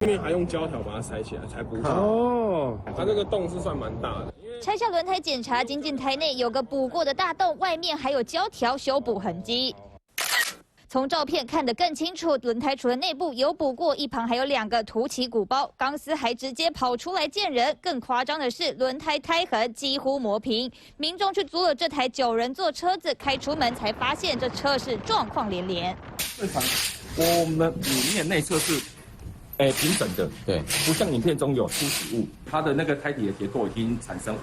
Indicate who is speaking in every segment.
Speaker 1: 因为还用胶条把它塞起来才补起来。哦，它这个洞是算蛮大的。
Speaker 2: 拆下轮胎检查，仅仅胎内有个补过的大洞，外面还有胶条修补痕迹。从照片看得更清楚，轮胎除了内部有补过，一旁还有2个凸起鼓包，钢丝还直接跑出来见人。更夸张的是，轮胎胎痕几乎磨平。民众去租了这台9人座车子，开出门才发现这车是状况连连。
Speaker 3: 正常，我们里面内侧是平整的，对，不像影片中有出起物，它的那个胎体的结构已经产生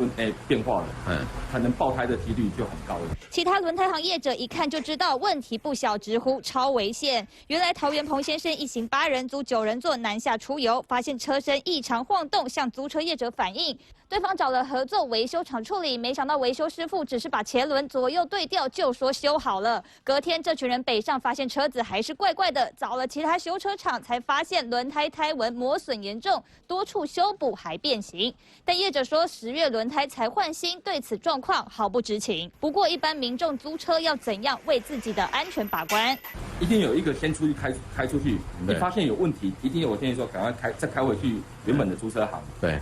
Speaker 3: 变化了，可能爆胎的几率就很高了。
Speaker 2: 其他轮胎行业者一看就知道问题不小，直呼超危险。原来桃园彭先生一行8人租9人座南下出游，发现车身异常晃动，向租车业者反映。对方找了合作维修厂处理，没想到维修师傅只是把前轮左右对调，就说修好了。隔天，这群人北上，发现车子还是怪怪的，找了其他修车厂，才发现轮胎胎纹磨损严重，多处修补还变形。但业者说10月轮胎才换新，对此状况毫不知情。不过，一般民众租车要怎样为自己的安全把关？
Speaker 3: 一定有一个先出去开出去，你发现有问题，一定有我建议说赶快再开回去原本的租车行。对。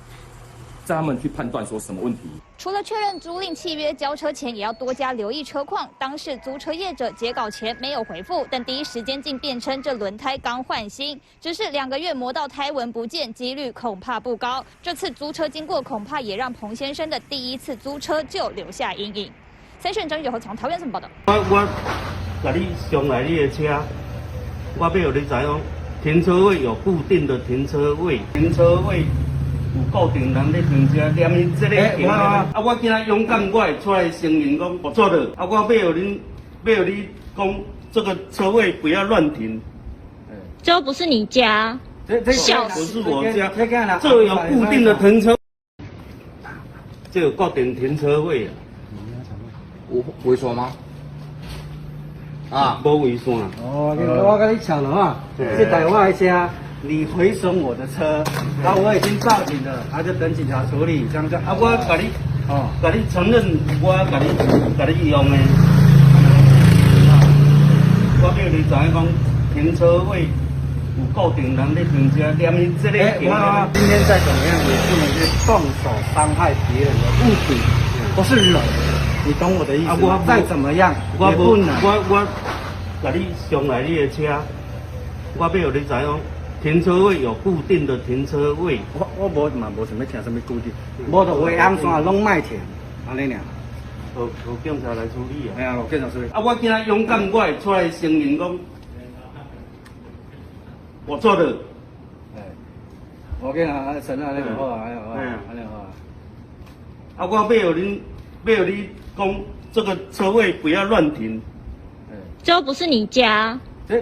Speaker 3: 让他们去判断说什么问题。
Speaker 2: 除了确认租赁契约，交车前也要多加留意车况。当事租车业者截稿前没有回复，但第一时间竟辩称这轮胎刚换新，只是2个月磨到胎纹不见，几率恐怕不高。这次租车经过，恐怕也让彭先生的第1次租车就留下阴影。3选张友和从桃园怎么报道？
Speaker 4: 我甲你上来你的车，我要有你知影，停车位有固定的停车位，停车位。有固定人咧停车，连伊这个停啊！我今仔勇敢，我会出来承认讲我错了。我要有你讲这个车位不要乱停。
Speaker 5: 这又不是你家，
Speaker 4: 小不是我家，这有固定的停车，这有固定停车位啊。
Speaker 6: 有违锁吗？
Speaker 4: 无违锁。
Speaker 7: 我跟你抢了嘛，这台我的车。你毁损我的车，然后我已经报警了，他就等警察处理，这样子。
Speaker 4: 我甲你承认，我甲你用的。我叫你知影讲，停车位有固定人咧停车，连伊这个停。
Speaker 7: 今天再怎么样，也不能去动手伤害别人的物品，不是人，你懂我的意思吗？再怎么样，
Speaker 4: 我甲你上来你的车，我要有你知影。停车位有固定的停车位，
Speaker 7: 我无什么停什么固定，无就话安怎拢卖停，安尼俩。
Speaker 4: 有警察来处理啊。
Speaker 7: 哎呀，有警察处理。
Speaker 4: 我今仔勇敢，我会出来承认讲，我错了。
Speaker 7: 我跟他承认安尼就好啊，安尼好啊。
Speaker 4: 我要有你讲这个车位不要乱停。
Speaker 5: 这又不是你家。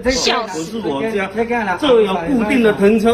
Speaker 4: 小不是我家，这有固定的停车。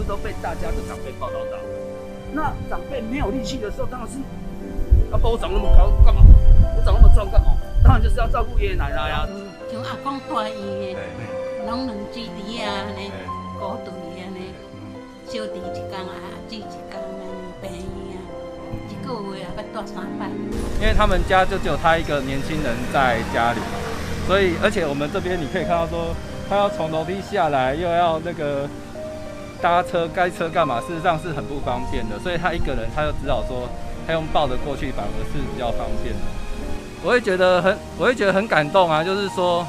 Speaker 4: 都被大家的长辈报道到。那长辈没有力气的时候，当然是，我长那么高干嘛？我长那么壮干嘛？当然就是要照顾爷爷奶奶啊。
Speaker 8: 像阿公大医的，拢两支梨啊，安尼鼓队安尼，小弟一工啊，阿姊一工安尼病啊，一个月也要大3摆。
Speaker 9: 因为他们家就只有他一个年轻人在家里，所以而且我们这边你可以看到说，他要从楼梯下来，又要那个搭车，该车干嘛，事实上是很不方便的。所以他一个人，他就只好说，他用抱着过去，反而是比较方便的。我会觉得很感动啊，就是说，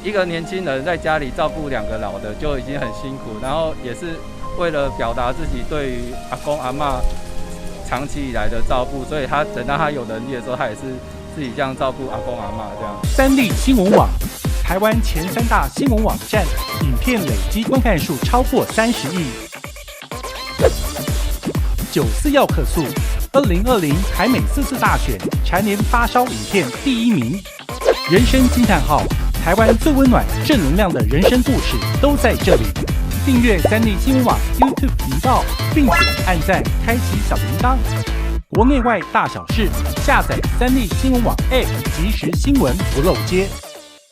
Speaker 9: 一个年轻人在家里照顾2个老的就已经很辛苦，然后也是为了表达自己对于阿公阿嬷长期以来的照顾，所以他等到他有能力的时候，他也是自己这样照顾阿公阿嬷这样。
Speaker 10: 三立新闻网，台湾前3大新闻网站，影片累积观看数超过30亿。94要客诉，2020台美4次大选蝉联发烧影片第1名。人生惊叹号，台湾最温暖正能量的人生故事都在这里。订阅三立新闻网 YouTube 频道，并且按赞开启小铃铛。国内外大小事，下载三立新闻网 App， 即时新闻不漏接。